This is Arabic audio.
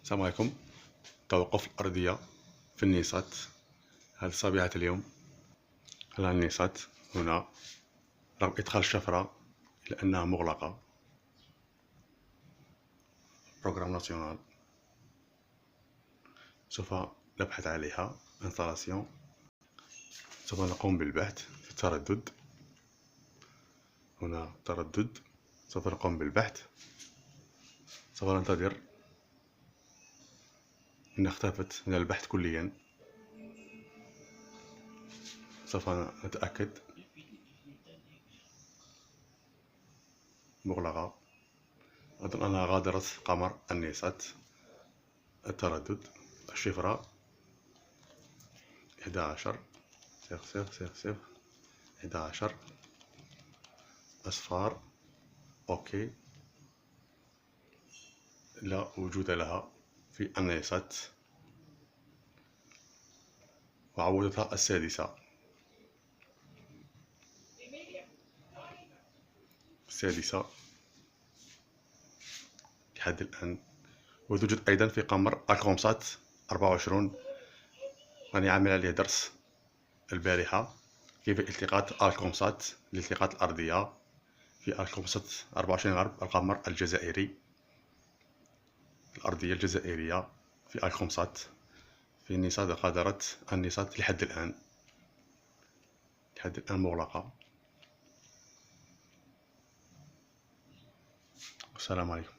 السلام عليكم. توقف الأرضية في النيسات. هذه صبيحة اليوم على النيسات هنا رغم إدخال الشفرة إلا أنها مغلقة. بروغرام ناسيونال سوف نبحث عليها. انستالاسيون سوف نقوم بالبحث في التردد. هنا تردد سوف نقوم بالبحث. سوف ننتظر إن اختفت من البحث كليا. سوف نتأكد. مغلقة. أظن أنها غادرت قمر النيسات. التردد الشفرة 11 أصفار. أوكي. لا وجود لها في النيسات. وعودتها السادسة لحد الآن. وتوجد أيضا في قمر الكومسات 24. راني عامل عليه درس البارحة كيف التقاط الكومسات لالتقاط الأرضية في الكومسات 24 غرب القمر الجزائري. الأرضية الجزائرية في الكومسات في النيسات. غادرت النيسات لحد الآن مغلقة. السلام عليكم.